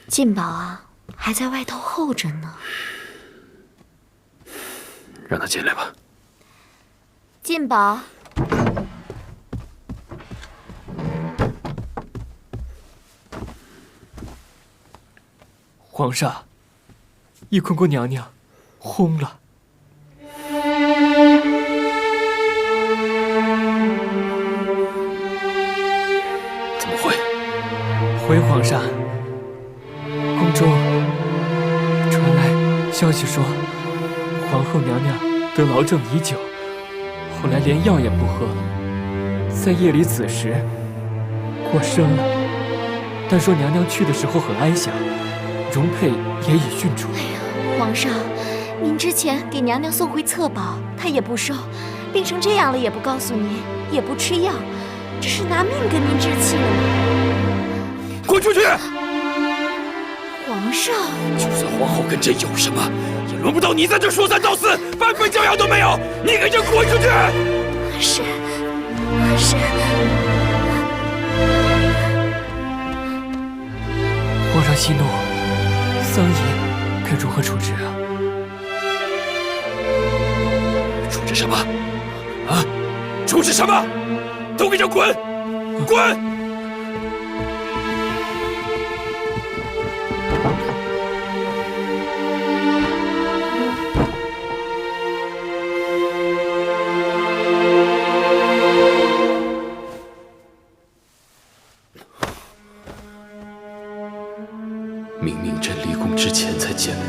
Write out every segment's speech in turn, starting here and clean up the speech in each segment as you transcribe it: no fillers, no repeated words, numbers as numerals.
进宝啊，还在外头候着呢。让他进来吧。进宝，皇上，翊坤宫娘娘轰了。怎么会？回皇上，宫中传来消息说，皇后娘娘得痨症已久，后来连药也不喝，在夜里子时过身了。但说娘娘去的时候很安详，容佩也已殉主。皇上，您之前给娘娘送回册宝，她也不收，病成这样了也不告诉您，也不吃药，这是拿命跟您置气了吗？滚出去！皇上，就算皇后跟朕有什么，也轮不到你在这说三道四，半分教养都没有！你给朕滚出去！是。皇上息怒，桑仪该如何处置啊？处置什么？啊？处置什么？都给朕滚！滚！明明朕离宫之前才见了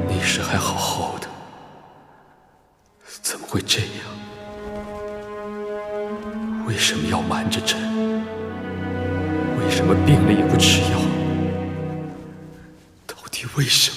你，那时还好好的，怎么会这样？为什么要瞒着朕？为什么病了也不吃药？到底为什么？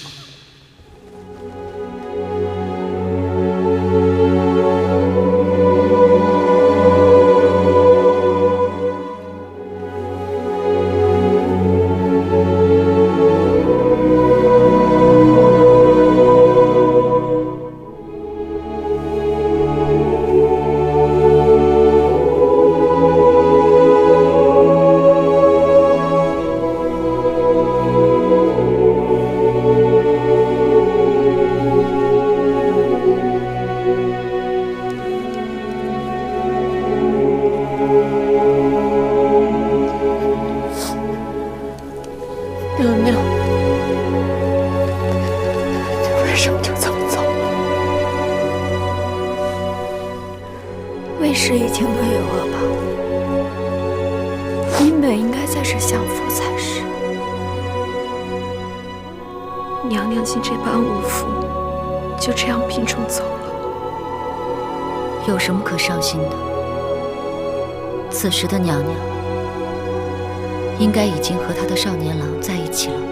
娘娘，你为什么就这么走？魏氏已经罪恶吧？您本应该在这享福才是。娘娘竟这般无福，就这样病重走了。有什么可伤心的？此时的娘娘，应该已经和她的少年郎在一起了吧？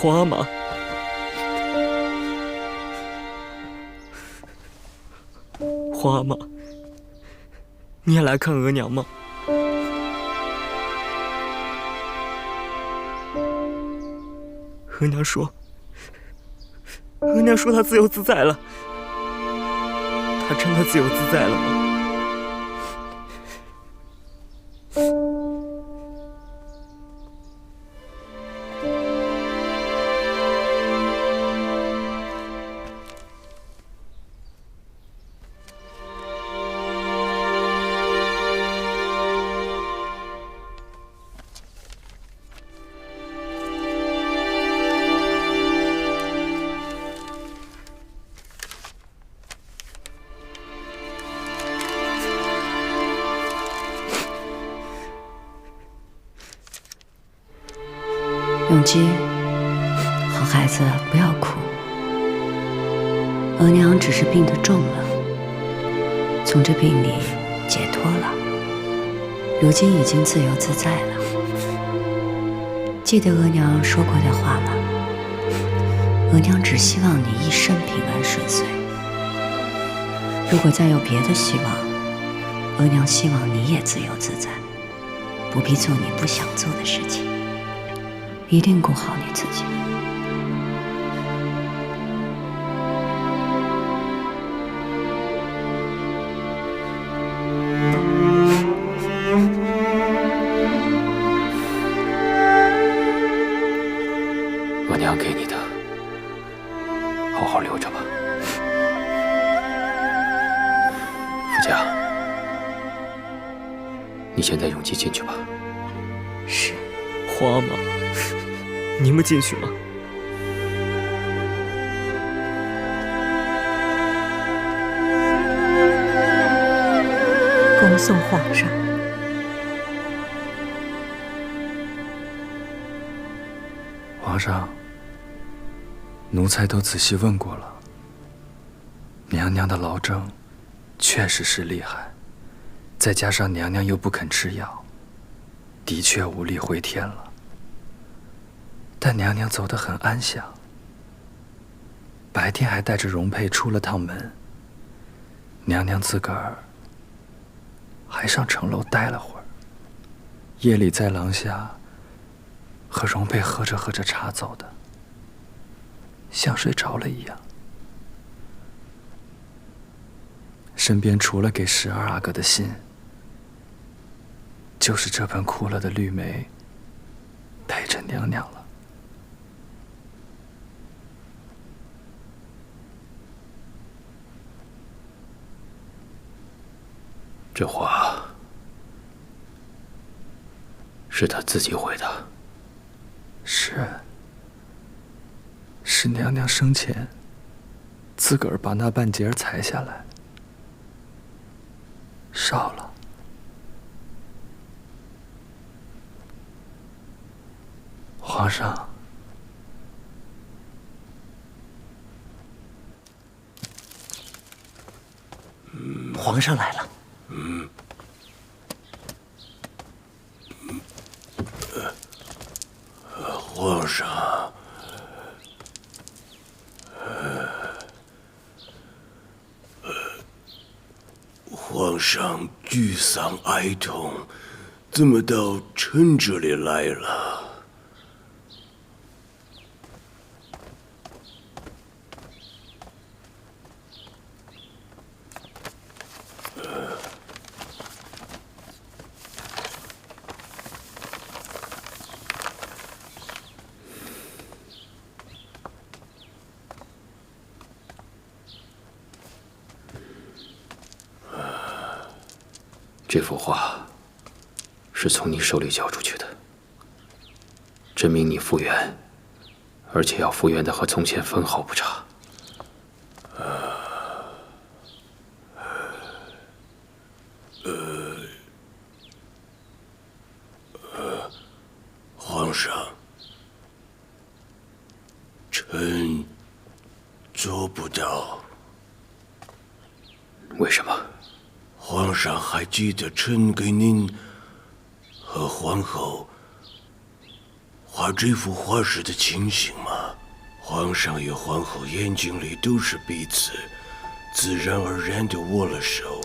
皇阿玛，皇阿玛，你也来看额娘吗？额娘说她自由自在了，她真的自由自在了吗？凤姬，好孩子，不要哭。额娘只是病得重了，从这病里解脱了，如今已经自由自在了。记得额娘说过的话吗？额娘只希望你一生平安顺遂。如果再有别的希望，额娘希望你也自由自在，不必做你不想做的事情，一定顾好你自己。额娘给你的，好好留着吧。福家，你先带永吉进去吧。是。花妈，你们进去吗？恭送皇上。皇上，奴才都仔细问过了，娘娘的痨症确实是厉害，再加上娘娘又不肯吃药，的确无力回天了。但娘娘走得很安详，白天还带着容佩出了趟门，娘娘自个儿还上城楼待了会儿，夜里在廊下和容佩喝着喝着茶走的，像睡着了一样。身边除了给12阿哥的信，就是这盆枯了的绿梅陪着娘娘了。这话是他自己回的。是娘娘生前自个儿把那半截裁下来烧了。皇上，皇上来了。皇上，皇上沮丧哀痛，怎么到臣这里来了？这幅画是从你手里交出去的，证明你复原，而且要复原的和从前分毫不差。皇上，臣做不到。为什么？皇上还记得臣给您和皇后画这幅画时的情形吗？皇上与皇后眼睛里都是彼此，自然而然地握了手。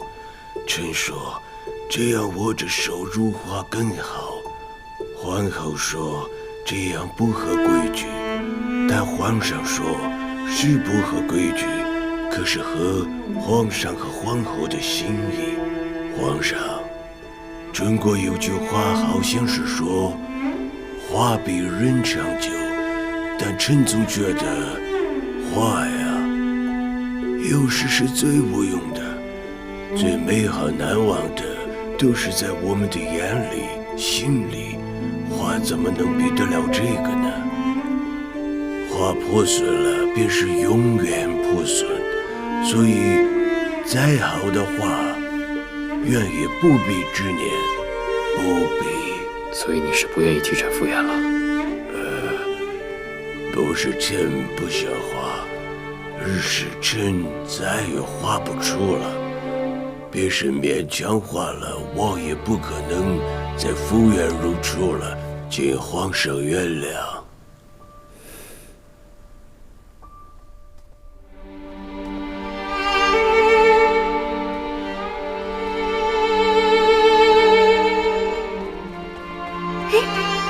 臣说这样握着手入画更好。皇后说这样不合规矩，但皇上说是不合规矩，可是合皇上和皇后的心意。皇上，中国有句话好像是说画比人长久，但臣总觉得画呀有时是最无用的，最美好难忘的都是在我们的眼里心里，画怎么能比得了这个呢？画破损了便是永远破损，所以再好的画愿也不必执念，不必。所以你是不愿意替臣复原了？不是臣不想花，而是臣再也花不出了。别是勉强花了，我也不可能再复原如初了，请皇上原谅。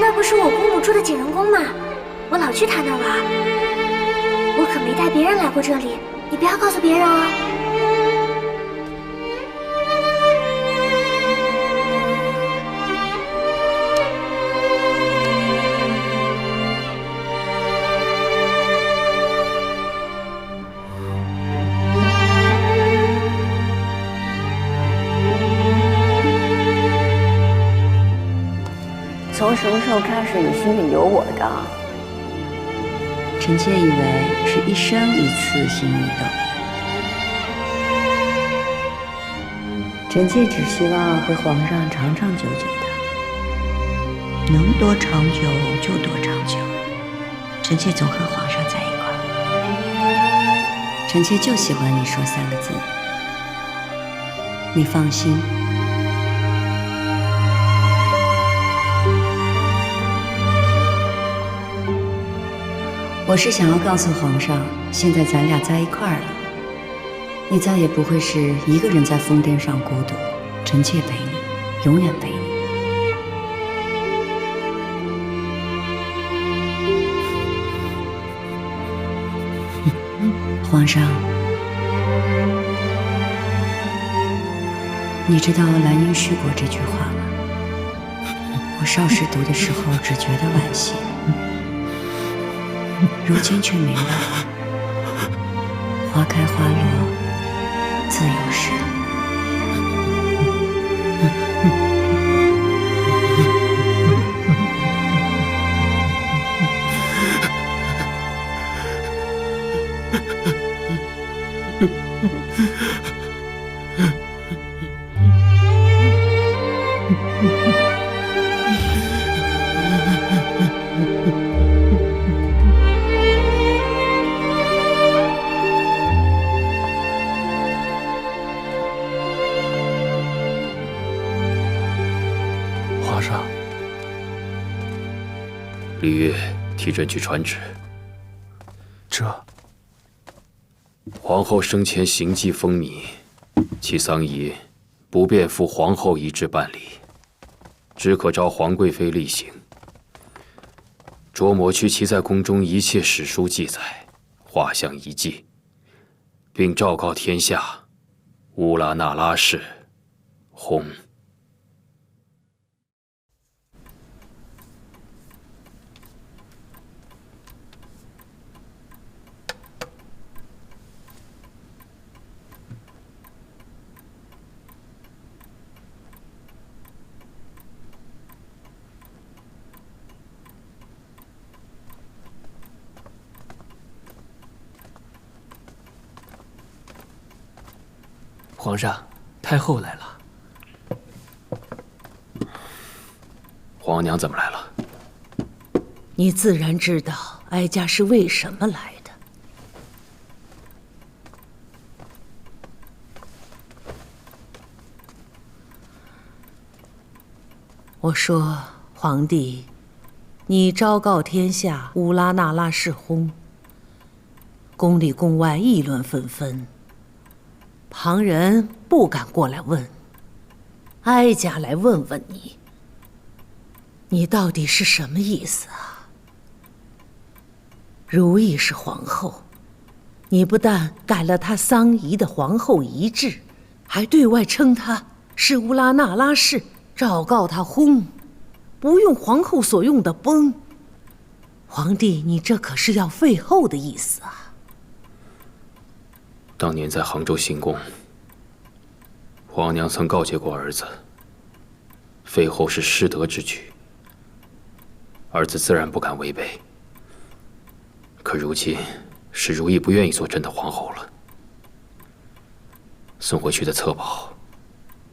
那不是我姑母住的景仁宫吗？我老去她那玩，我可没带别人来过这里，你不要告诉别人哦。从什么时候开始，你心里有我的？臣妾以为是一生一次心一动。臣妾只希望和皇上长长久久的，能多长久就多长久。臣妾总和皇上在一块儿。臣妾就喜欢你说3个字，你放心。我是想要告诉皇上，现在咱俩在一块儿了，你再也不会是一个人在疯癫上孤独，臣妾陪你，永远陪你。皇上，你知道兰因絮过这句话吗？我少时读的时候只觉得惋惜，如今却明白了，花开花落自有时。皇上，李煜替朕去传旨。这皇后生前行迹风靡，其丧仪不便赴皇后遗旨办理，只可召皇贵妃例行。着抹去其在宫中一切史书记载、画像遗迹，并昭告天下：乌拉那拉氏薨。皇上，太后来了。皇娘怎么来了？你自然知道哀家是为什么来的。我说，皇帝，你昭告天下乌拉那拉氏薨，宫里宫外议论纷纷。旁人不敢过来问，哀家来问问你，你到底是什么意思啊？如懿是皇后，你不但改了她丧仪的皇后遗制，还对外称她是乌拉那拉氏，昭告她薨，不用皇后所用的崩。皇帝，你这可是要废后的意思啊！当年在杭州行宫，皇娘曾告诫过儿子，废后是失德之举，儿子自然不敢违背。可如今是如懿不愿意做朕的皇后了，送回去的册宝，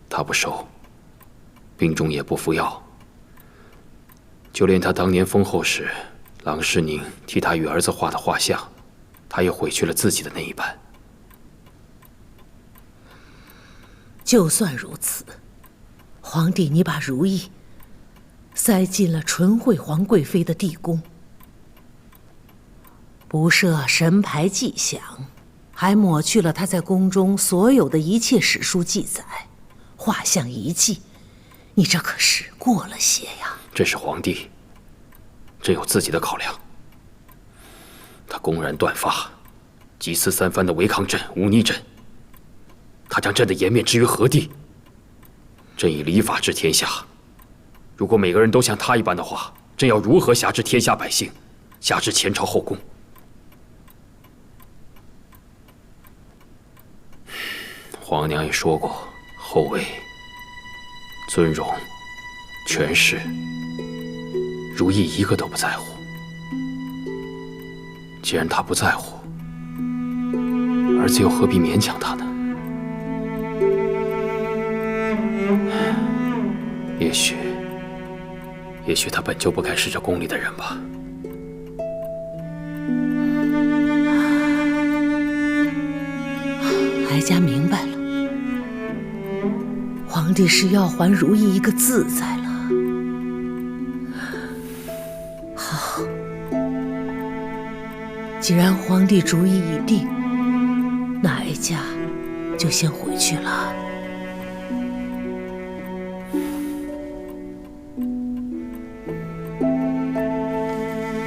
她不收，病中也不服药，就连她当年封后时郎世宁替他与儿子画的画像，他也毁去了自己的那一半。就算如此，皇帝，你把如意塞进了纯惠皇贵妃的地宫，不设神牌迹象，还抹去了她在宫中所有的一切史书记载、画像遗迹，你这可是过了些呀！这是皇帝，真有自己的考量。他公然断发，几次三番的违抗朕、忤逆朕，他将朕的颜面置于何地？朕以礼法治天下，如果每个人都像他一般的话，朕要如何辖制天下百姓，辖制前朝后宫？皇娘也说过，后位、尊荣、权势，如意一个都不在乎。既然他不在乎，儿子又何必勉强他呢？也许他本就不该是这宫里的人吧。哀家明白了，皇帝是要还如意一个自在了。好，既然皇帝主意已定，那哀家就先回去了。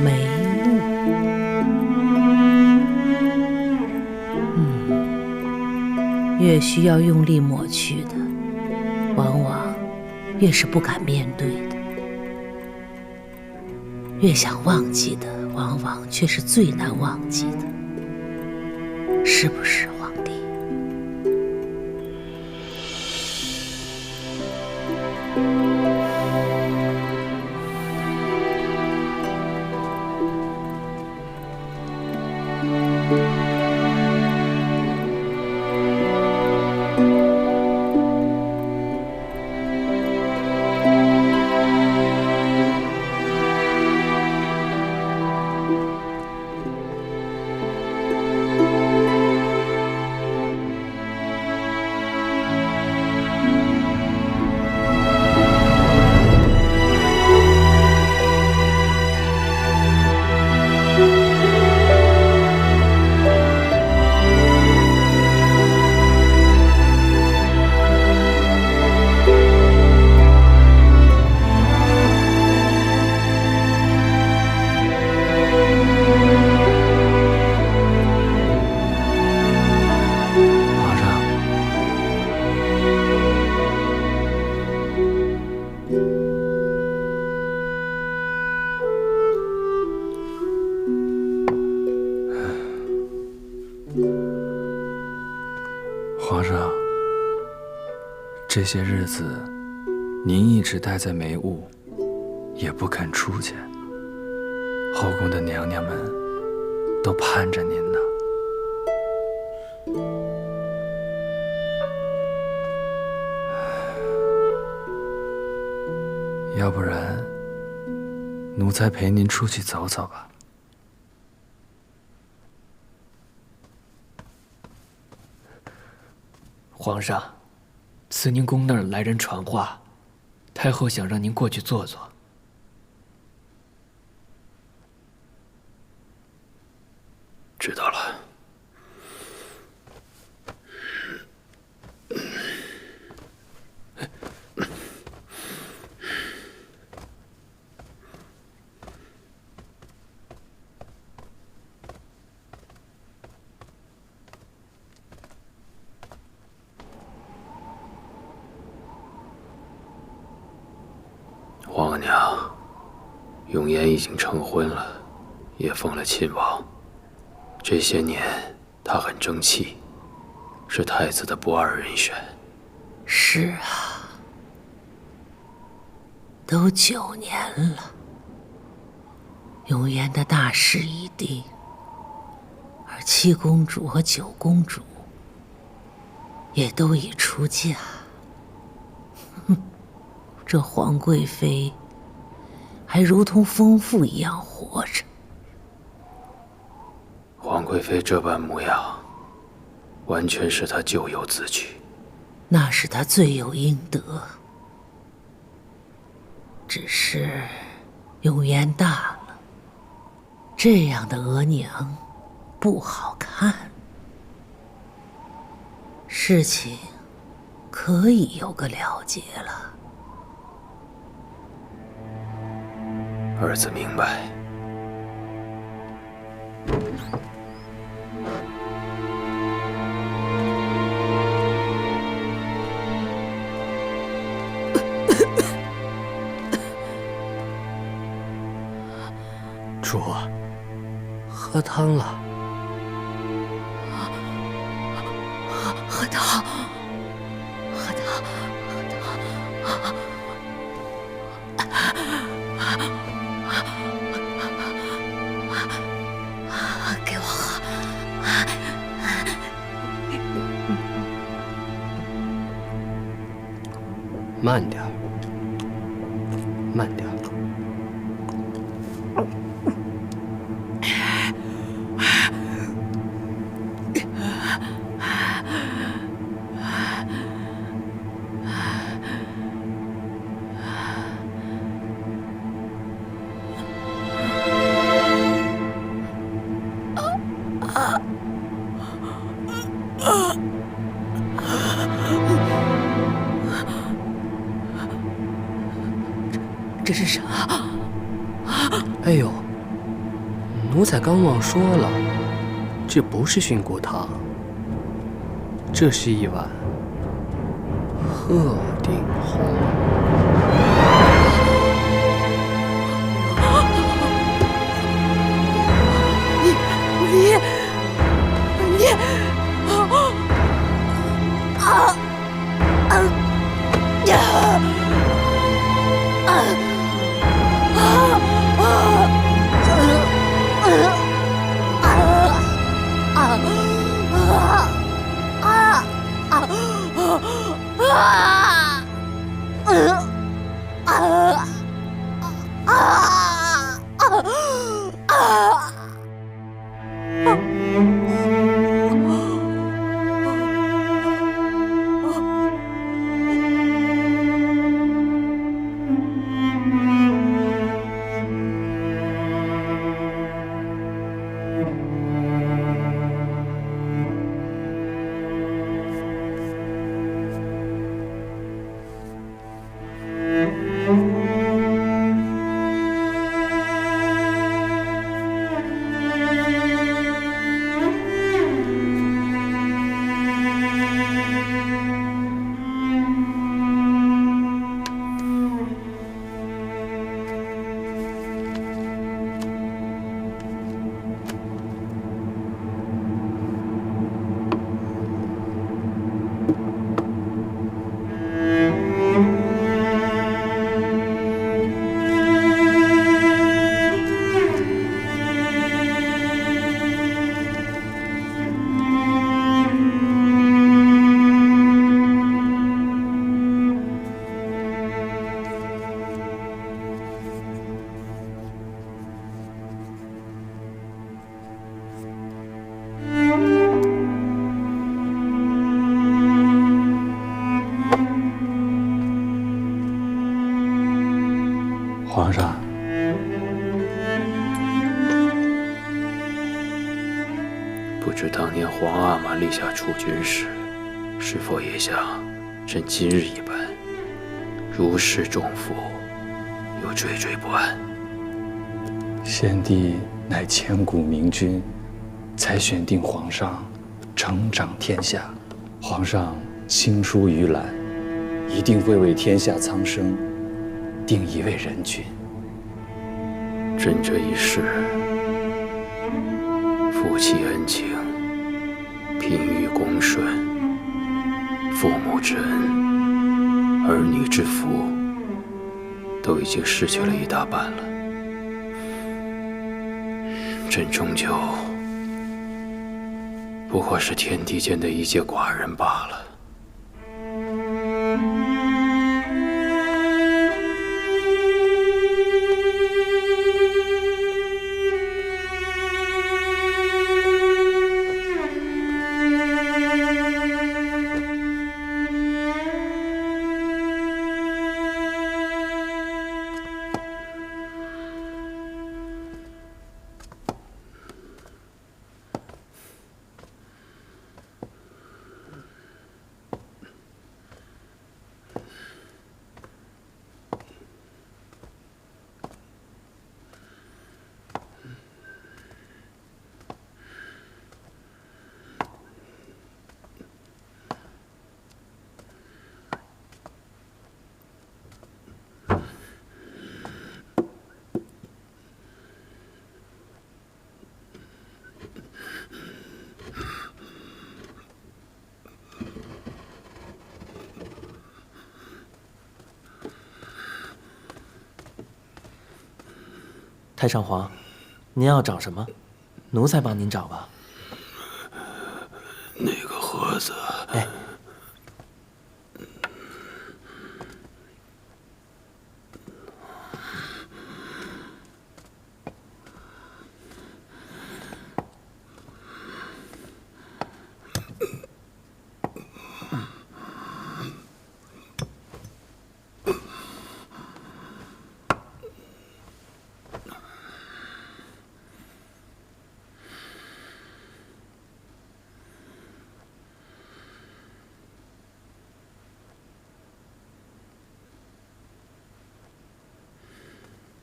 眉目，越需要用力抹去的，往往越是不敢面对的；越想忘记的，往往却是最难忘记的，是不是，皇帝？皇上，这些日子您一直待在梅坞，也不肯出去，后宫的娘娘们都盼着您呢。要不然，奴才陪您出去走走吧。皇上，慈宁宫那儿来人传话，太后想让您过去坐坐。知道了。皇娘，永琰已经成婚了，也封了亲王。这些年，他很争气，是太子的不二人选。是啊，都9年了，永琰的大事已定，而7公主和9公主也都已出嫁。这皇贵妃还如同疯妇一样活着。贵妃这般模样，完全是她咎由自取。那是她罪有应得。只是永言大了，这样的额娘不好看。事情可以有个了结了。儿子明白。主，喝汤了。喝汤，喝汤，喝汤。给我喝。慢点儿，慢点儿。这是啥？哎呦，奴才刚忘说了，这不是菌菇汤，这是一碗鹤顶红。皇上，不知当年皇阿玛立下储君时，是否也像朕今日一般，如释重负，又惴惴不安？先帝乃千古明君，才选定皇上，承掌天下。皇上亲疏于览，一定会为天下苍生定一位人君。朕这一世，夫妻恩情，嫔御恭顺，父母之恩，儿女之福，都已经失去了一大半了。朕终究不过是天地间的一介寡人罢了。太上皇，您要找什么？奴才帮您找吧。那个盒子。哎。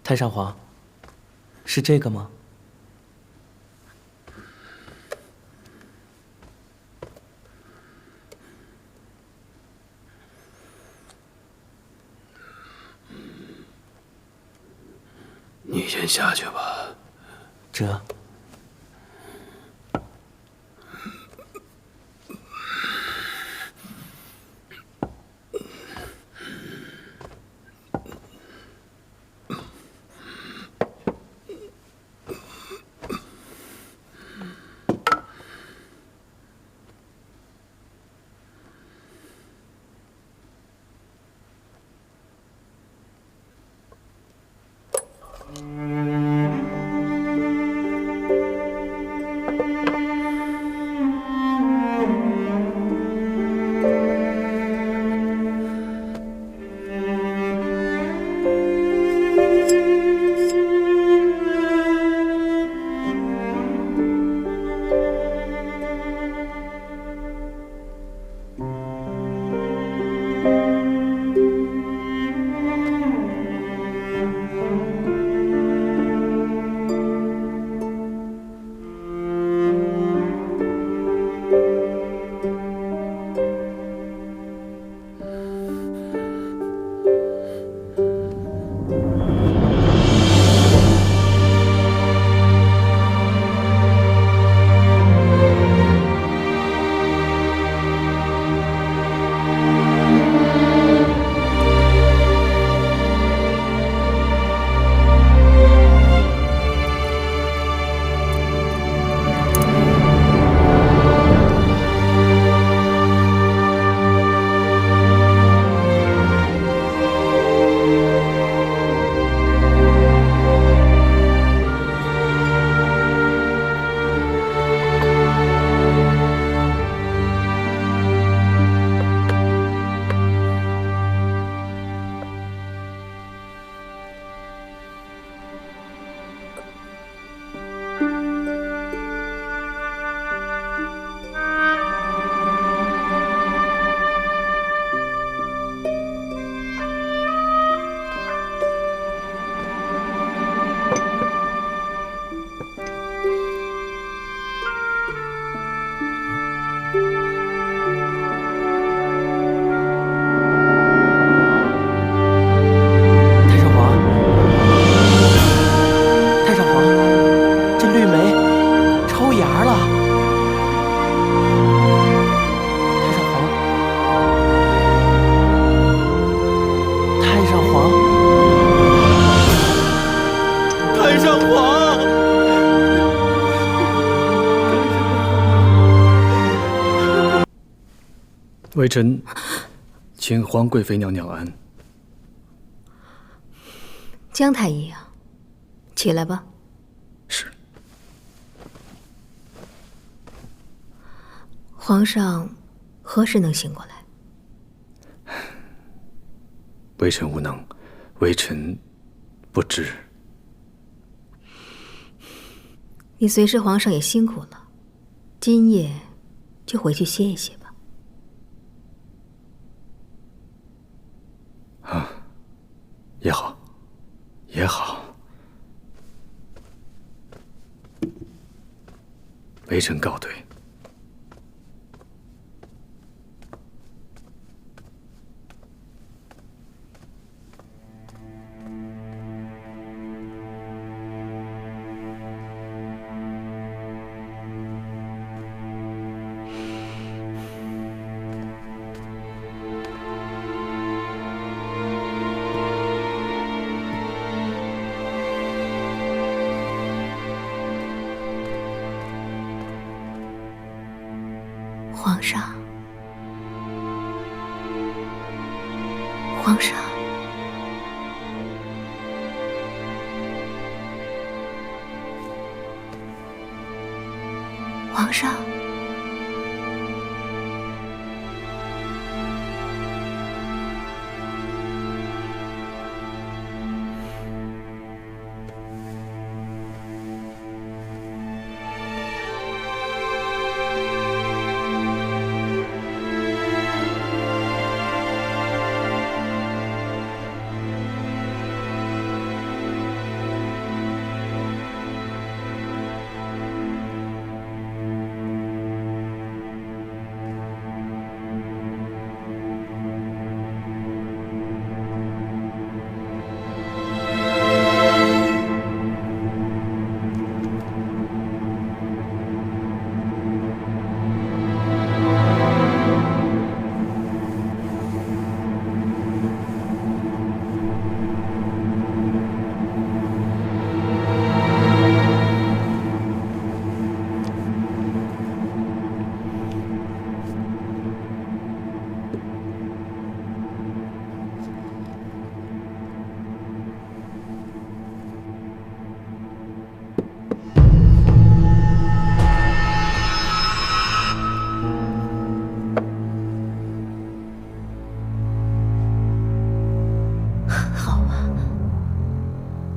太上皇，是这个吗？你先下去吧。这。微臣请皇贵妃娘娘安。姜太医啊，起来吧。是。皇上何时能醒过来？微臣无能，微臣不知。你随侍皇上也辛苦了，今夜就回去歇一歇吧。啊，也好，也好。微臣告退。皇上，皇上，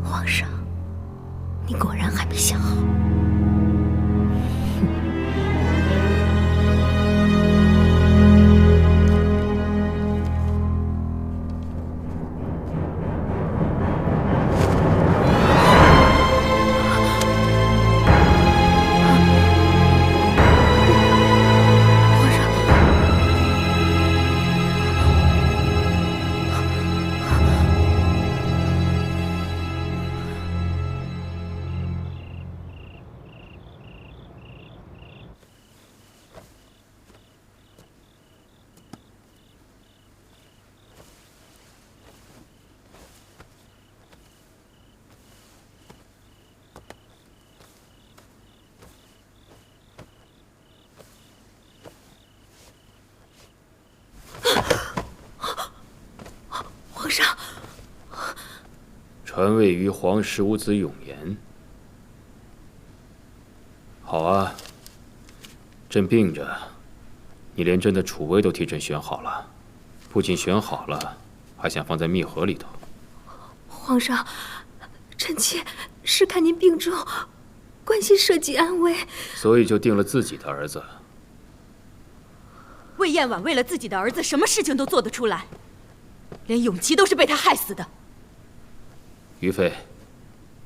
皇上，你果然还没想好。皇上，传位于皇十五子永言。好啊，朕病着，你连朕的储位都替朕选好了，不仅选好了，还想放在密盒里头。皇上，臣妾是看您病重，关心社稷安危，所以就定了自己的儿子。魏燕婉为了自己的儿子，什么事情都做得出来，连永琪都是被他害死的。于妃，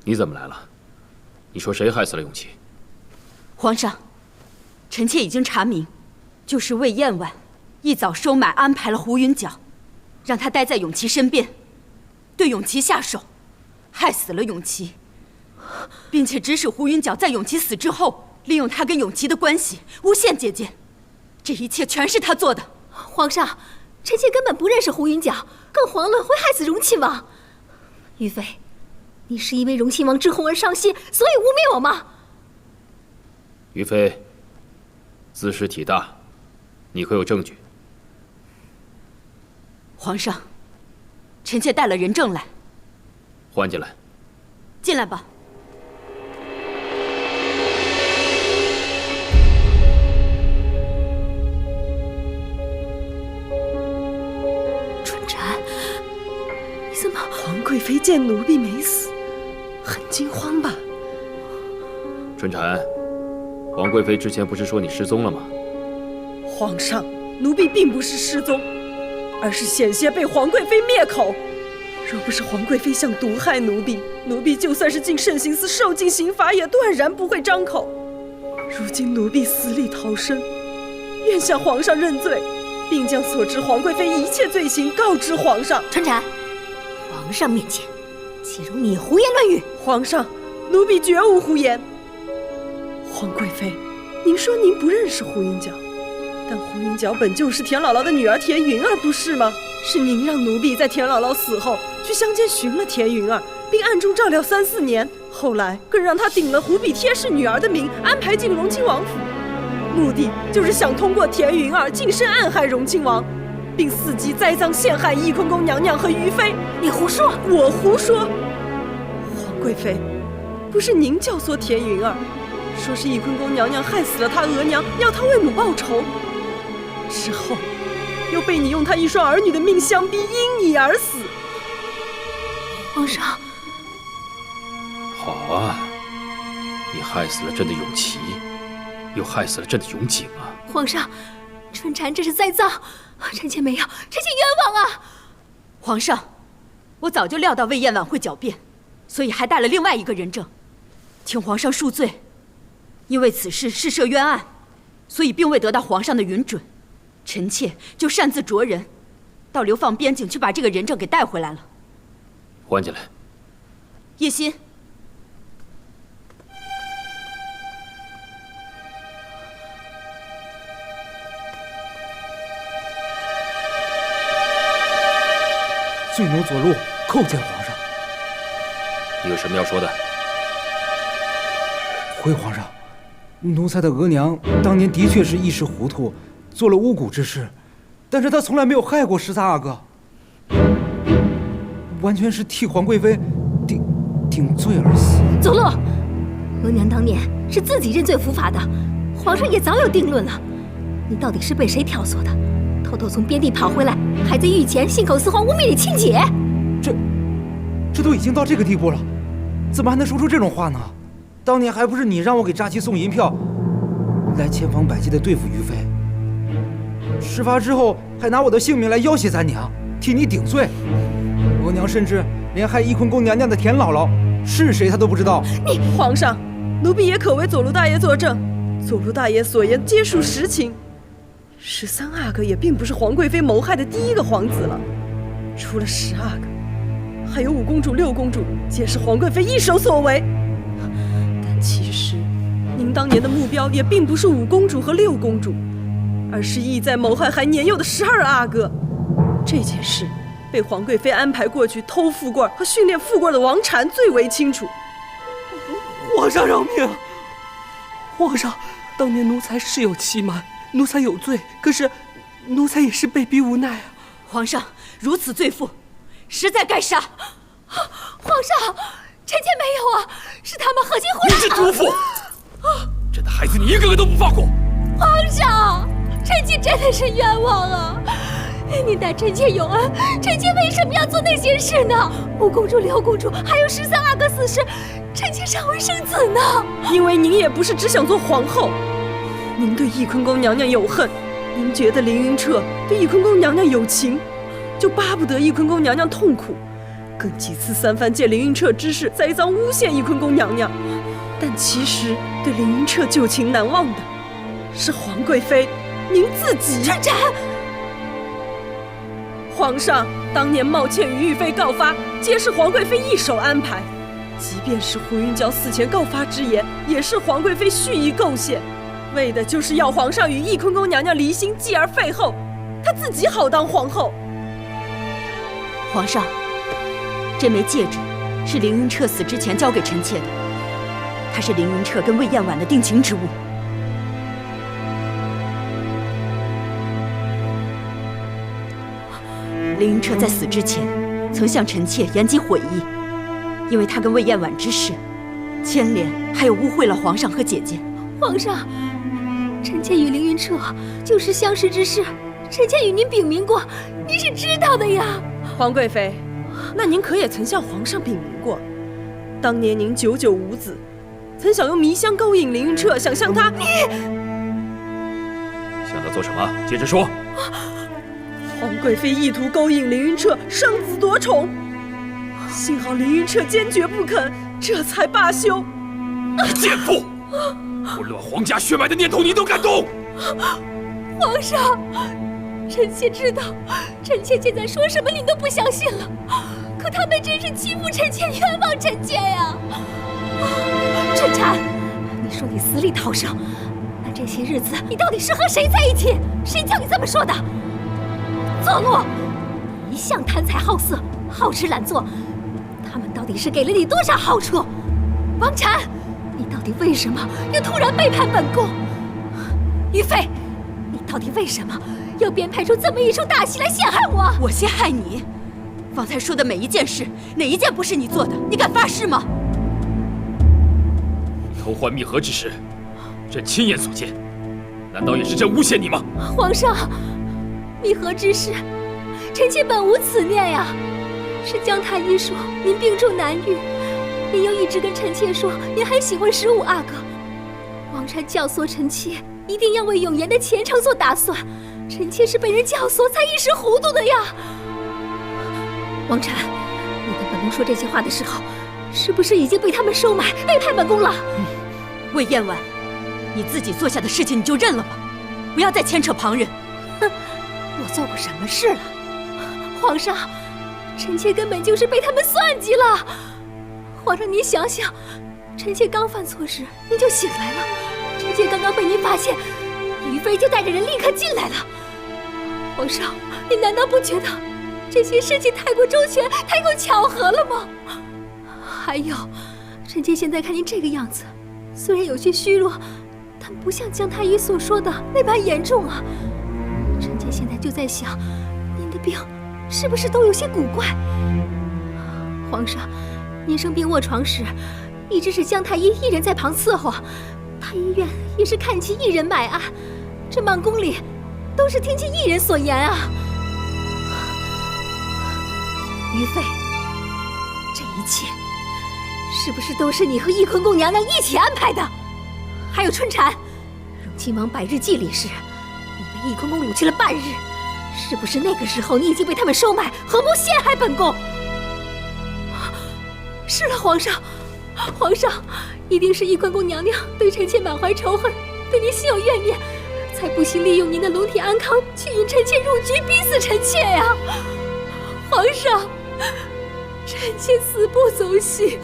你怎么来了？你说谁害死了永琪？皇上，臣妾已经查明，就是魏燕婉一早收买安排了胡云角，让他待在永琪身边，对永琪下手，害死了永琪，并且指使胡云角在永琪死之后，利用他跟永琪的关系诬陷姐姐。这一切全是他做的。皇上，臣妾根本不认识胡云角，更遑论会害死荣亲王。于妃，你是因为荣亲王之红而伤心，所以污蔑我吗？于妃，自识体大，你可有证据？皇上，臣妾带了人证来。换进来。进来吧。皇贵妃见奴婢没死，很惊慌吧？春蝉，皇贵妃之前不是说你失踪了吗？皇上，奴婢并不是失踪，而是险些被皇贵妃灭口。若不是皇贵妃想毒害奴婢，奴婢就算是进慎刑司受尽刑罚，也断然不会张口。如今奴婢死里逃生，愿向皇上认罪，并将所知皇贵妃一切罪行告知皇上。春蝉，皇上面前，岂容你胡言乱语？皇上，奴婢绝无胡言。皇贵妃，您说您不认识胡云角，但胡云角本就是田姥姥的女儿田云儿，不是吗？是您让奴婢在田姥姥死后去乡间寻了田云儿，并暗中照料3、4年，后来更让她顶了胡比贴氏女儿的名，安排进荣亲王府，目的就是想通过田云儿近身暗害荣亲王，并伺机栽赃陷害翊坤宫娘娘和于妃。你胡说！我胡说！皇贵妃，不是您教唆田云儿，说是翊坤宫娘娘害死了她额娘，要她为母报仇，之后又被你用她一双儿女的命相逼，因你而死。皇上，好啊，你害死了朕的永琪，又害死了朕的永景啊！皇上，春蝉这是栽赃，臣妾没有，臣妾冤枉啊！皇上，我早就料到魏燕婉会狡辩，所以还带了另外一个人证，请皇上恕罪。因为此事涉冤案，所以并未得到皇上的允准，臣妾就擅自着人，到流放边境去把这个人证给带回来了。关进来。叶心，罪奴左路叩见皇上。你有什么要说的？回皇上，奴才的额娘当年的确是一时糊涂，做了巫蛊之事，但是她从来没有害过13阿哥，完全是替皇贵妃顶罪而死。左路，额娘当年是自己认罪伏法的，皇上也早有定论了。你到底是被谁挑唆的？偷偷从边地跑回来，还在御前信口雌黄，污蔑你亲姐。这都已经到这个地步了，怎么还能说出这种话呢？当年还不是你让我给扎七送银票，来千方百计地对付于妃。事发之后，还拿我的性命来要挟咱娘，替你顶罪。额娘甚至连害翊坤宫娘娘的田姥姥是谁，她都不知道。你皇上，奴婢也可为左路大爷作证，左路大爷所言皆属实情。13阿哥也并不是皇贵妃谋害的第一个皇子了，除了10阿哥，还有5公主、6公主，皆是皇贵妃一手所为。但其实，您当年的目标也并不是5公主和6公主，而是意在谋害还年幼的12阿哥。这件事被皇贵妃安排过去偷富贵和训练富贵的王禅最为清楚。皇上饶命！皇上，当年奴才是有欺瞒，奴才有罪，可是奴才也是被逼无奈啊！皇上如此罪妇，实在该杀。皇上，臣妾没有啊，是他们合计回来。你是毒妇！朕的孩子你一个个都不放过！皇上，臣妾真的是冤枉啊！您待臣妾有恩，臣妾为什么要做那些事呢？5公主、6公主，还有13阿哥死时，臣妾尚未生子呢。因为您也不是只想做皇后，您对翊坤宫娘娘有恨，您觉得凌云彻对翊坤宫娘娘有情，就巴不得翊坤宫娘娘痛苦，更几次3番借凌云彻之事栽赃诬陷翊坤宫娘娘。但其实对凌云彻旧情难忘的是皇贵妃您自己。春蝉，皇上当年冒欠于玉妃告发，皆是皇贵妃一手安排，即便是胡云娇死前告发之言，也是皇贵妃蓄意构陷，为的就是要皇上与翊坤宫娘娘离心，继而废后，她自己好当皇后。皇上，这枚戒指是凌云彻死之前交给臣妾的，它是凌云彻跟魏燕婉的定情之物。凌云彻在死之前曾向臣妾言及悔意，因为他跟魏燕婉之事牵连，还有污秽了皇上和姐姐。皇上，臣妾与凌云彻就是相识之事，臣妾与您禀明过，您是知道的呀。皇贵妃，那您可也曾向皇上禀明过，当年您久久无子，曾想用迷香勾引凌云彻，想向他……想他做什么？接着说。皇贵妃意图勾引凌云彻生子夺宠，幸好凌云彻坚决不肯，这才罢休。你贱妇！混乱皇家血脉的念头你都敢动？皇上，臣妾知道，臣妾现在说什么您都不相信了，可他们真是欺负臣妾，冤枉臣妾呀！春蝉，你说你死里逃生，那这些日子你到底是和谁在一起？谁叫你这么说的？左路，你一向贪财好色，好吃懒做，他们到底是给了你多少好处？王禅，你到底为什么要突然背叛本宫？于妃，你到底为什么要编排出这么一出大戏来陷害我？我陷害你？方才说的每一件事，哪一件不是你做的？你敢发誓吗？偷换密盒之事，朕亲眼所见，难道也是朕诬陷你吗？皇上，密盒之事，臣妾本无此念呀。是姜太医说您病重难愈，您又一直跟臣妾说您还喜欢15阿哥。王禅教唆臣妾一定要为永言的前程做打算，臣妾是被人教唆才一时糊涂的呀。王禅，你跟本宫说这些话的时候，是不是已经被他们收买背叛本宫了？魏嬿婉，你自己做下的事情你就认了吧，不要再牵扯旁人。哼，我做过什么事了？皇上，臣妾根本就是被他们算计了。皇上，您想想，臣妾刚犯错时，您就醒来了。臣妾刚刚被您发现，于妃就带着人立刻进来了。皇上，您难道不觉得这些事情太过周全、太过巧合了吗？还有，臣妾现在看您这个样子，虽然有些虚弱，但不像姜太医所说的那般严重啊。臣妾现在就在想，您的病是不是都有些古怪？皇上，您生病卧床时，一直是姜太医一人在旁伺候，太医院也是看其一人买案，这满宫里都是听其一人所言啊。于妃，这一切是不是都是你和翊坤宫娘娘一起安排的？还有春蝉，荣亲王百日祭礼时，你被翊坤宫掳去了半日，是不是那个时候你已经被他们收买，合谋陷害本宫？是了，皇上，皇上，一定是翊坤宫娘娘对臣妾满怀仇恨，对您心有怨念，才不惜利用您的龙体安康去引臣妾入局，逼死臣妾呀！皇上，臣妾死不走心，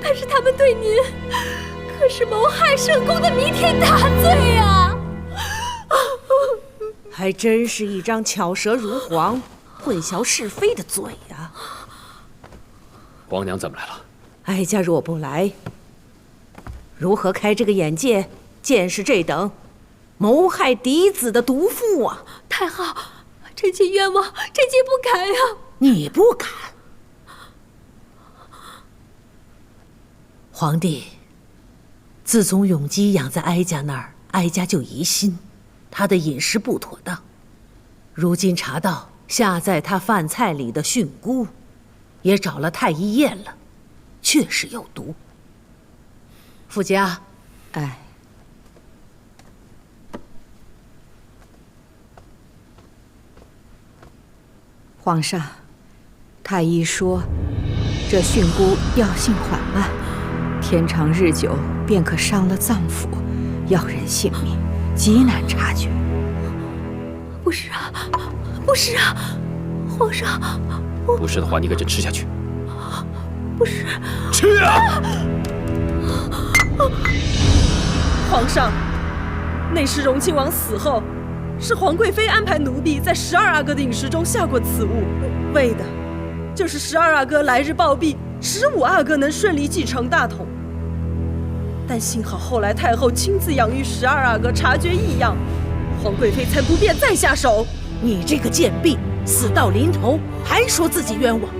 但是他们对您可是谋害圣宫的弥天大罪啊！还真是一张巧舌如簧、混淆是非的嘴呀！皇娘怎么来了？哀家若不来，如何开这个眼界，见识这等谋害嫡子的毒妇啊？太后，臣妾冤枉，臣妾不敢呀！你不敢？皇帝，自从永基养在哀家那儿，哀家就疑心他的饮食不妥当。如今查到下在他饭菜里的菌菇，也找了太医验了，确实有毒。傅家，哎，皇上，太医说，这菌菇药性缓慢，天长日久便可伤了脏腑，要人性命，极难察觉。不是啊，不是啊，皇上，不是的话，你给朕吃下去。不是，吃啊！皇上，那时荣亲王死后，是皇贵妃安排奴婢在12阿哥的饮食中下过此物，为的就是12阿哥来日暴毙，15阿哥能顺利继承大统。但幸好后来太后亲自养育12阿哥，察觉异样，皇贵妃才不便再下手。你这个贱婢，死到临头还说自己冤枉，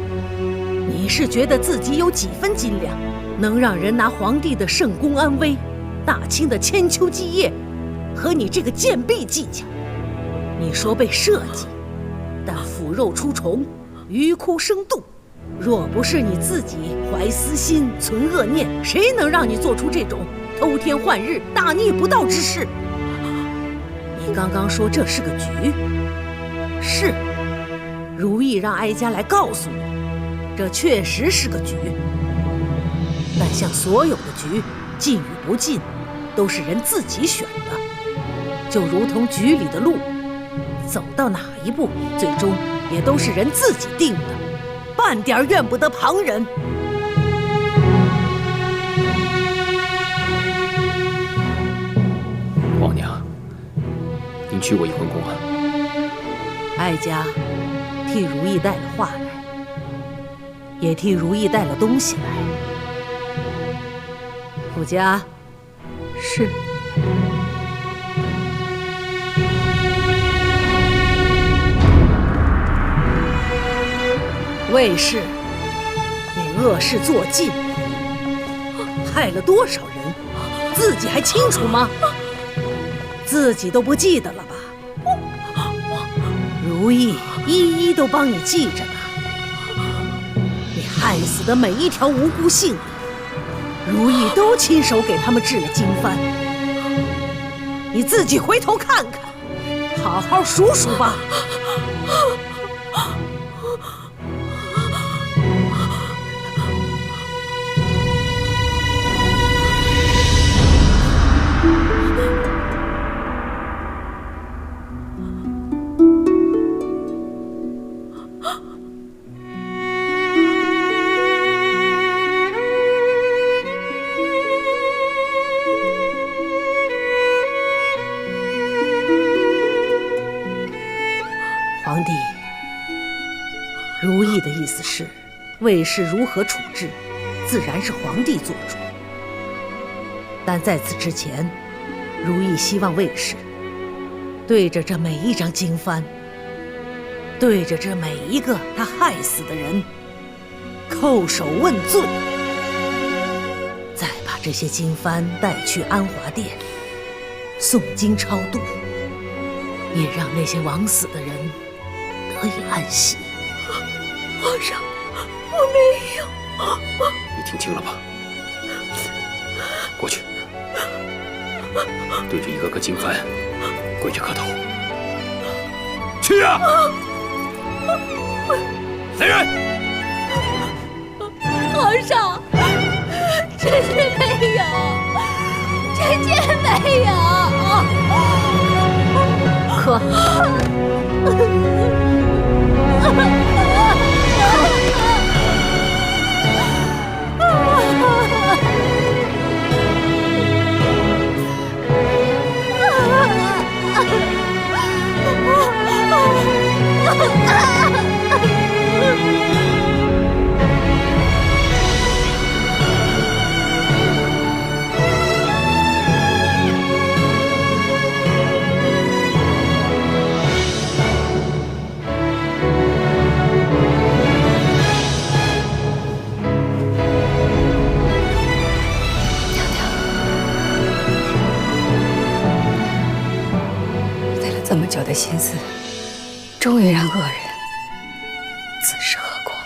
你是觉得自己有几分斤两，能让人拿皇帝的圣功安危、大清的千秋基业和你这个贱婢计较？你说被设计，但腐肉出虫，鱼枯生冻。若不是你自己怀私心、存恶念，谁能让你做出这种偷天换日、大逆不道之事？你刚刚说这是个局，是，如意让哀家来告诉你，这确实是个局。但像所有的局，进与不进，都是人自己选的。就如同局里的路，走到哪一步，最终也都是人自己定的，半点怨不得旁人。皇娘，您去过翊坤宫啊？哀家替如意带了话来，也替如意带了东西来。傅家，是。卫士，你恶事做尽，害了多少人，自己还清楚吗？自己都不记得了吧？如意一一都帮你记着呢。你害死的每一条无辜性命，如意都亲手给他们治了经幡。你自己回头看看，好好数数吧。皇帝，如意的意思是，卫士如何处置，自然是皇帝做主。但在此之前，如意希望卫士对着这每一张经幡，对着这每一个他害死的人，叩首问罪，再把这些经幡带去安华殿，诵经超度，也让那些枉死的人得以安息。皇上，我没有。你听清了吗？过去，对着一个个经幡跪着磕头。去啊！来人！皇上，臣妾没有，臣妾没有。磕。这么久的心思，终于让恶人自食恶果了。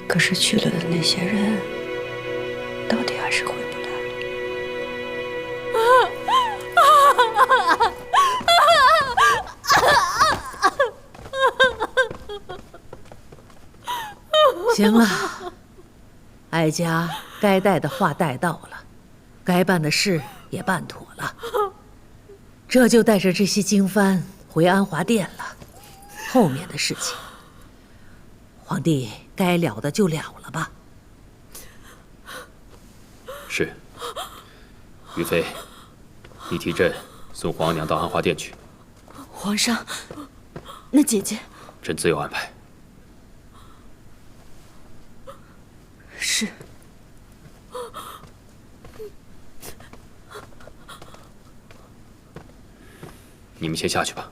可是去了的那些人，到底还是回不来了。行了，哀家该带的话带到了，该办的事也办妥了，这就带着这些经幡回安华殿了。后面的事情，皇帝该了的就了了吧。是。于妃，你替朕送皇娘到安华殿去。皇上，那姐姐，朕自有安排。是。你们先下去吧。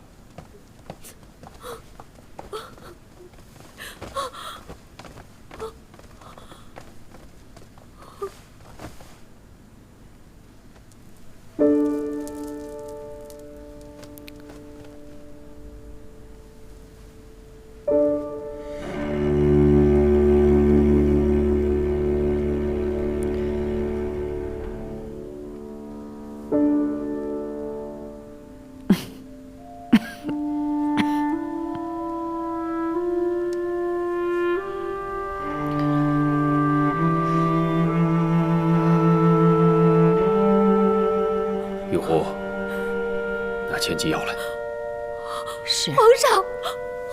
千机要来。是。皇上，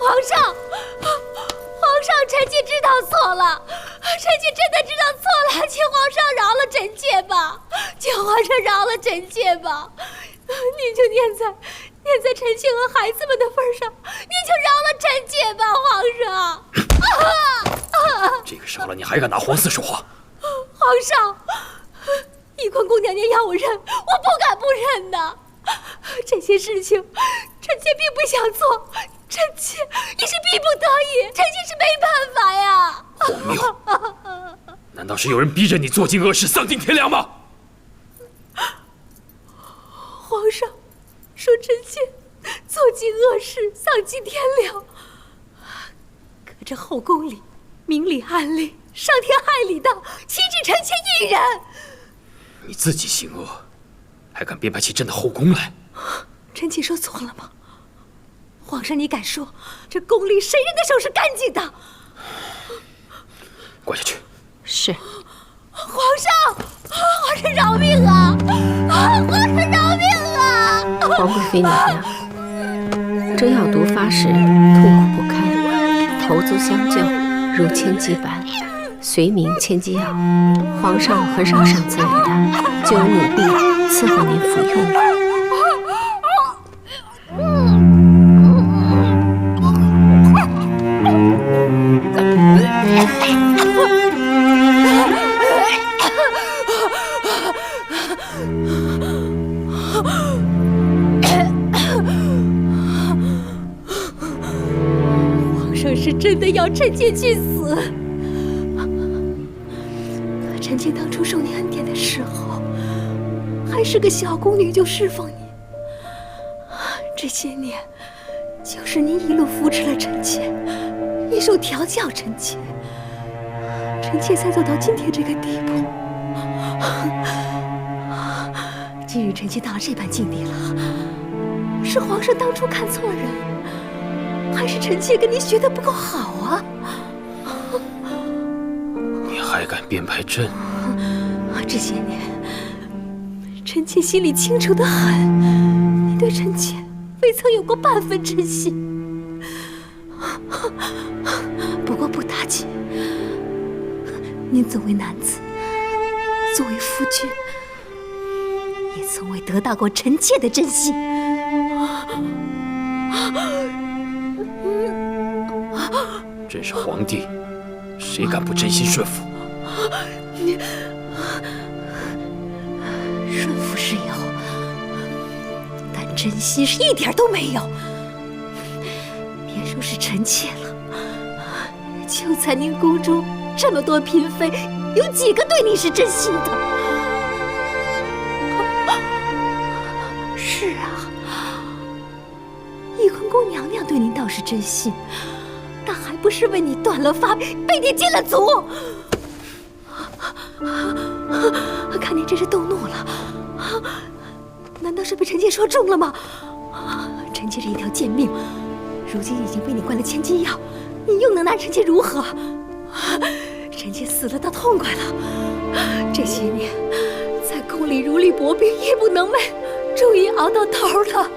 皇上，皇上，臣妾知道错了，臣妾真的知道错了，请皇上饶了臣妾吧，请皇上饶了臣妾吧。您就念在臣妾和孩子们的份上，您就饶了臣妾吧，皇上。这个时候了，你还敢拿皇嗣说话？皇上，翊坤宫娘娘要我认，我不敢不认的。这些事情，臣妾并不想做，臣妾也是逼不得已，臣妾是没办法呀。荒谬！难道是有人逼着你做尽恶事，丧尽天良吗？皇上说臣妾做尽恶事，丧尽天良，可这后宫里明里暗里、伤天害理的，岂止臣妾一人？你自己行恶，还敢编排起朕的后宫来？臣妾说错了吗？皇上，你敢说这宫里谁人的手是干净的？跪下去。是。皇上，皇上饶命啊！皇上饶命啊！皇贵妃娘娘，这药毒发时痛苦不堪，投足相救，如千机般，随名千机药。皇上很少赏赐你的，就由奴婢伺候您服用。皇上是真的要臣妾去死。可臣妾当初受你恩典的时候，还是个小宫女就侍奉你。这些年，就是你一路扶持了臣妾，一手调教臣妾，臣妾才走到今天这个地步。今日臣妾到了这般境地了，是皇上当初看错人，还是臣妾跟你学的不够好啊？你还敢编排朕？这些年，臣妾心里清楚得很，你对臣妾未曾有过半分真心。不过不打紧，您作为男子，作为夫君，也从未得到过臣妾的真心。朕是皇帝，谁敢不真心顺服？顺服是有，但真心是一点都没有。别说是臣妾了，就在您宫中这么多嫔妃，有几个对你是真心的？是啊，翊坤宫娘娘对您倒是真心，但还不是为你断了发，被你禁了足。看你这是动怒了，难道是被臣妾说中了吗？臣妾这一条贱命，如今已经被你灌了千金药，你又能拿臣妾如何？臣妾死了倒痛快了，这些年在宫里如履薄冰，夜不能寐，终于熬到头了。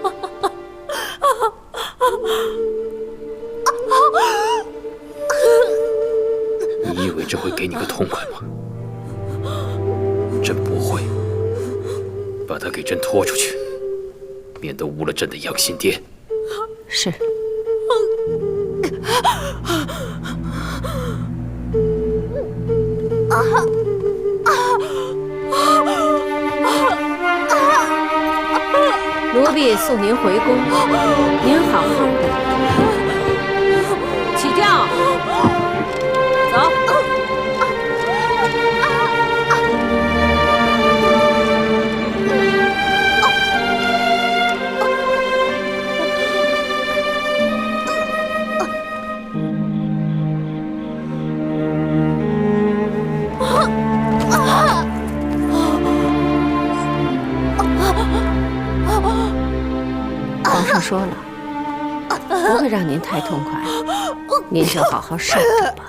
你以为这会给你个痛快吗？朕不会，把他给朕拖出去，免得误了朕的养心殿。是。奴婢送您回宫，您好好的。起轿，走。皇上说了，不会让您太痛快，您就好好受着吧。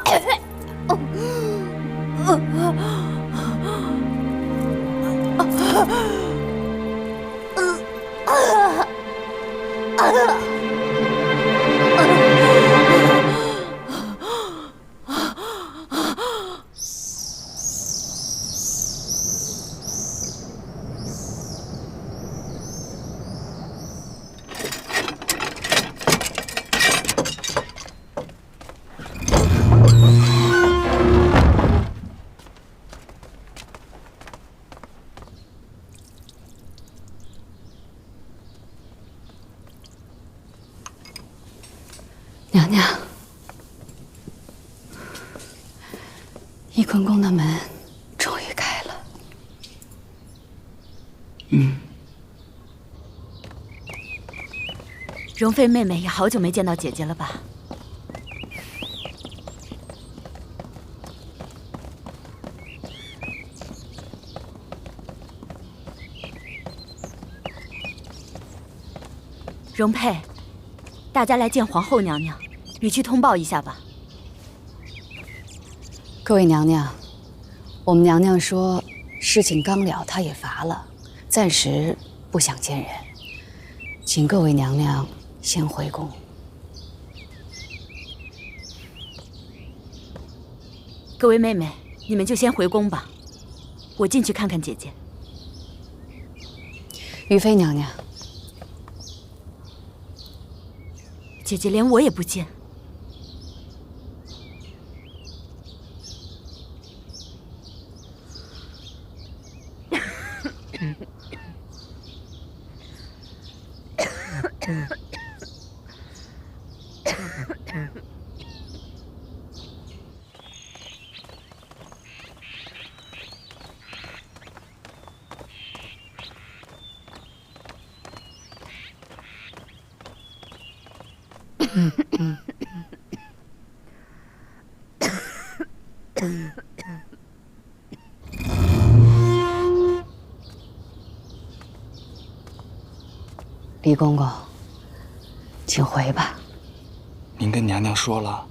翊坤宫的门终于开了。容妃妹妹也好久没见到姐姐了吧？容佩，大家来见皇后娘娘，你去通报一下吧。各位娘娘，我们娘娘说事情刚了，她也乏了，暂时不想见人，请各位娘娘先回宫。各位妹妹，你们就先回宫吧，我进去看看姐姐。于妃娘娘，姐姐连我也不见。李公公，请回吧。您跟娘娘说了，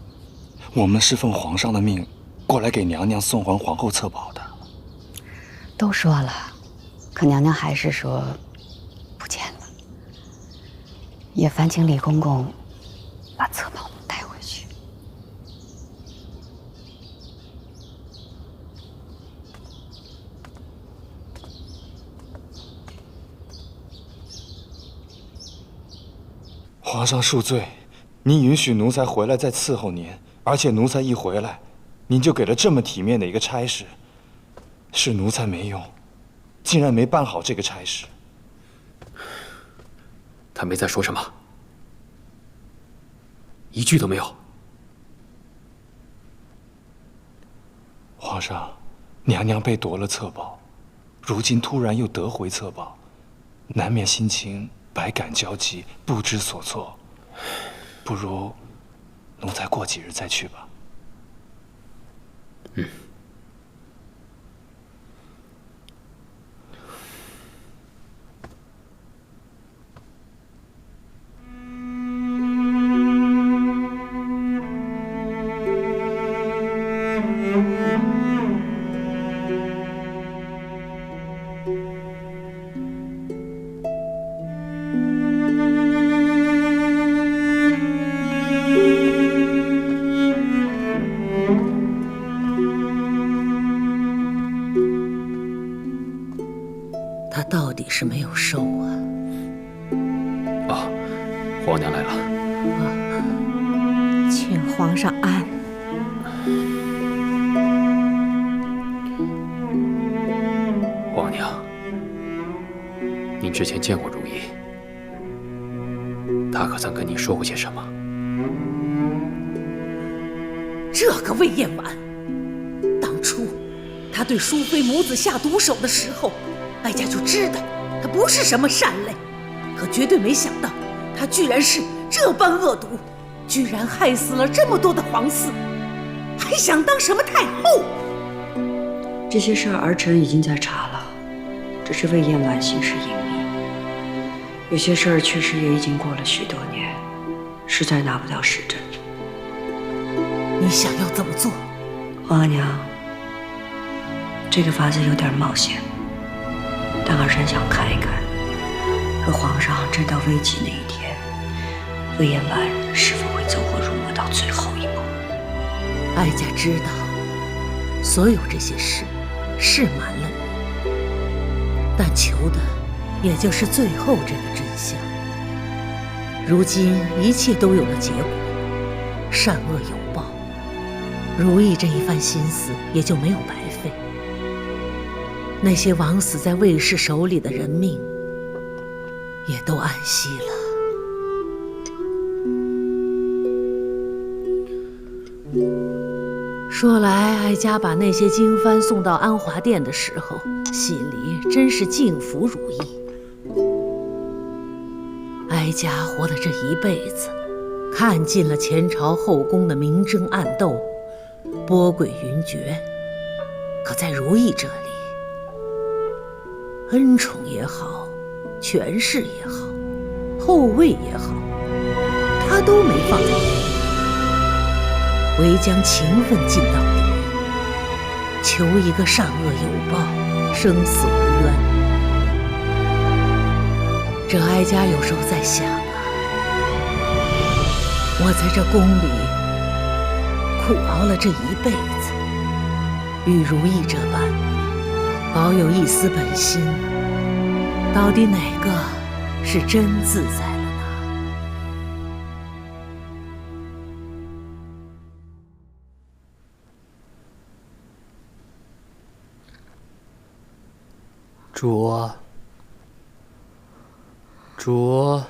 我们是奉皇上的命过来给娘娘送还皇后册宝的。都说了，可娘娘还是说不见了。也烦请李公公把册宝带回去。皇上恕罪，您允许奴才回来再伺候您，而且奴才一回来，您就给了这么体面的一个差事，是奴才没用，竟然没办好这个差事。他没再说什么，一句都没有。皇上，娘娘被夺了册宝，如今突然又得回册宝，难免心情百感交集，不知所措。不如奴才过几日再去吧。嗯。他到底是没有收啊！啊，皇娘来了。请皇上安。皇娘，您之前见过如意，她可曾跟您说过些什么？这个魏延婉，当初他对淑妃母子下毒手的时候，哀家就知道他不是什么善类，可绝对没想到他居然是这般恶毒，居然害死了这么多的皇嗣，还想当什么太后？这些事儿儿臣已经在查了，只是魏延婉行事隐秘，有些事儿确实也已经过了许多年，实在拿不到实证。你想要怎么做？皇阿娘，这个法子有点冒险，但儿臣想看一看，和皇上真到危急那一天，魏延婉是否会走火入魔到最后一步。哀家知道，所有这些事是瞒了你，但求的也就是最后这个真相。如今一切都有了结果，善恶有报，如意这一番心思也就没有白费。那些枉死在魏氏手里的人命，也都安息了。说来，哀家把那些经幡送到安华殿的时候，心里真是敬服如意。哀家活了这一辈子，看尽了前朝后宫的明争暗斗、波诡云谲，可在如意这里，恩宠也好，权势也好，后位也好，他都没放在眼里，唯将情分尽到底，求一个善恶有报，生死无冤。这哀家有时候在想啊，我在这宫里苦熬了这一辈子，与如意这般保有一丝本心，到底哪个是真自在了呢？主，主，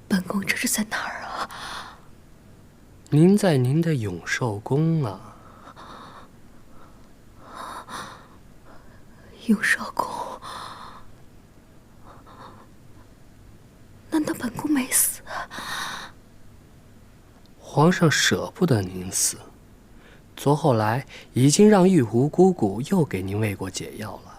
本宫这是在哪儿啊？您在您的永寿宫啊。永寿宫？难道本宫没死？皇上舍不得您死，昨后来已经让玉壶姑姑又给您喂过解药了。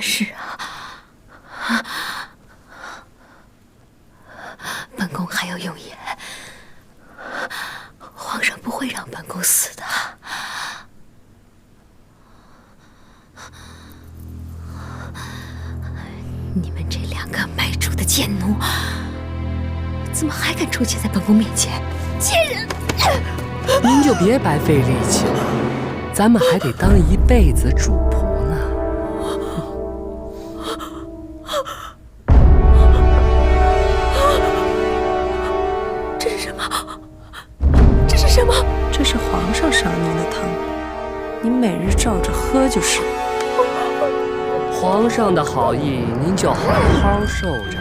是啊，本宫还有用言，皇上不会让本宫死的。你们这两个卖主的贱奴，怎么还敢出现在本宫面前？贱人！您就别白费力气了，咱们还得当一辈子主仆呢。这是什么？这是什么？这是皇上赏您的汤，您每日照着喝就是。皇上的好意，您就好好受着。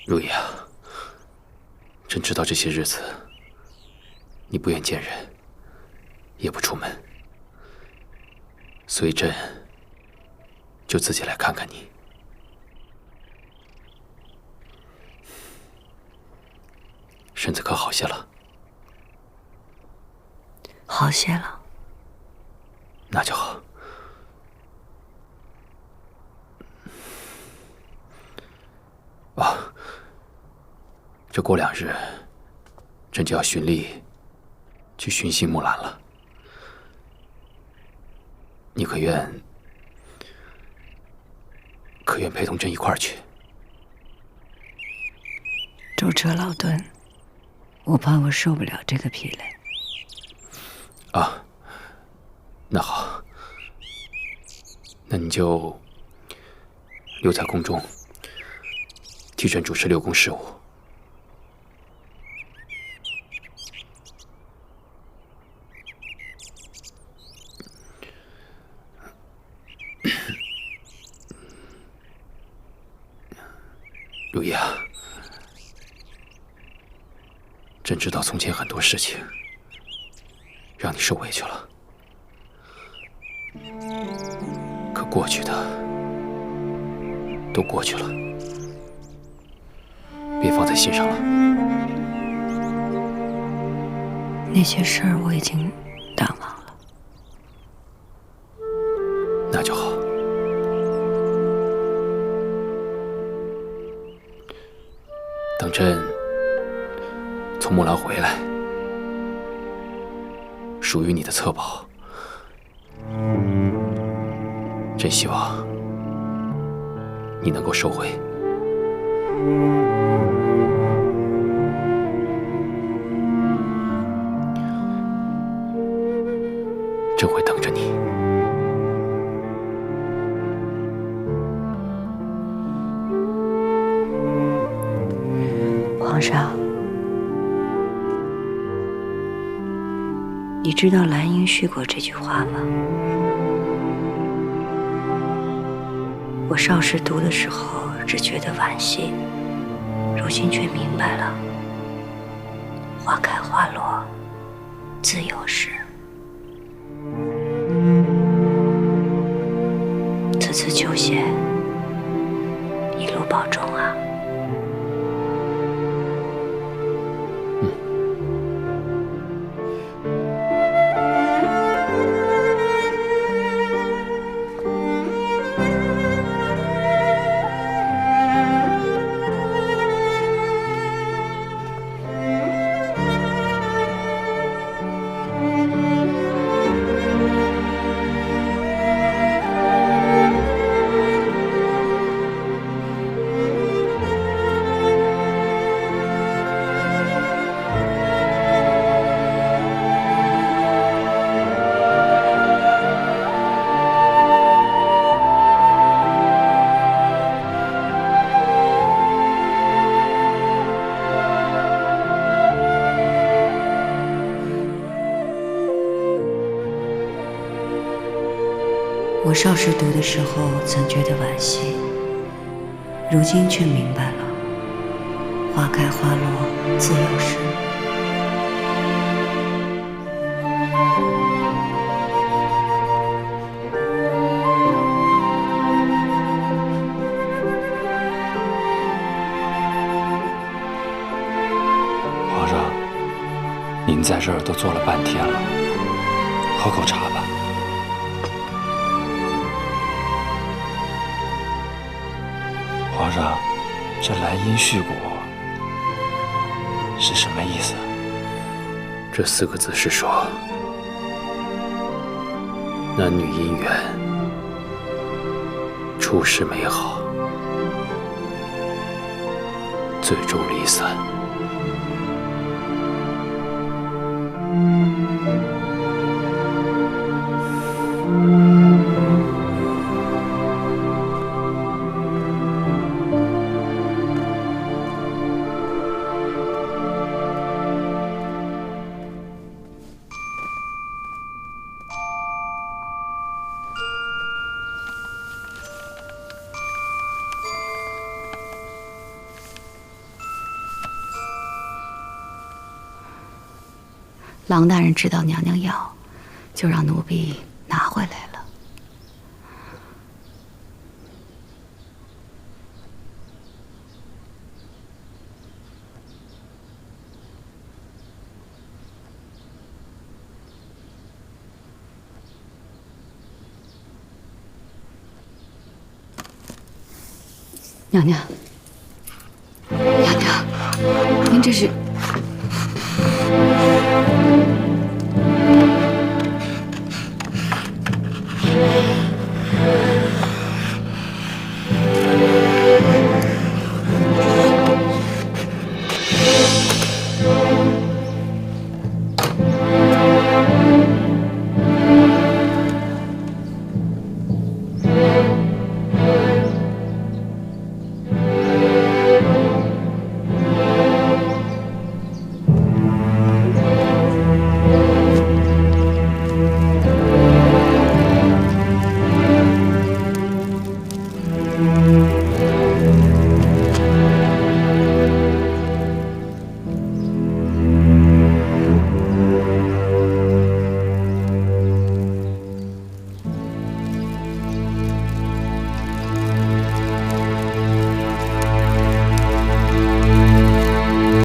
如意啊，朕知道这些日子你不愿见人，也不出门，所以朕就自己来看看你。身子可好些了？好些了。那就好。啊，这过2日，朕就要循例去寻衅木兰了。你可愿陪同朕一块儿去？周折老顿，我怕我受不了这个疲累。啊，那好，那你就留在宫中，替朕主持6宫事务。如意啊，朕知道从前很多事情让你受委屈了，可过去的都过去了，别放在心上了。那些事儿我已经淡忘了。那就好。等朕从木兰回来，属于你的册宝，朕希望你能够收回。朕会等着你。皇上，你知道兰因絮果这句话吗？我少时读的时候只觉得惋惜，如今却明白了。花开花落，自有时。此次秋险，一路保重啊！我少时读的时候曾觉得惋惜，如今却明白了，花开花落自有时。皇上，您在这儿都坐了半天了，喝口茶吧。皇上，这兰因絮果是什么意思？这4个字是说，男女姻缘初始美好，最终离散。郎大人知道娘娘要，就让奴婢拿回来了。娘娘，娘娘，您这是？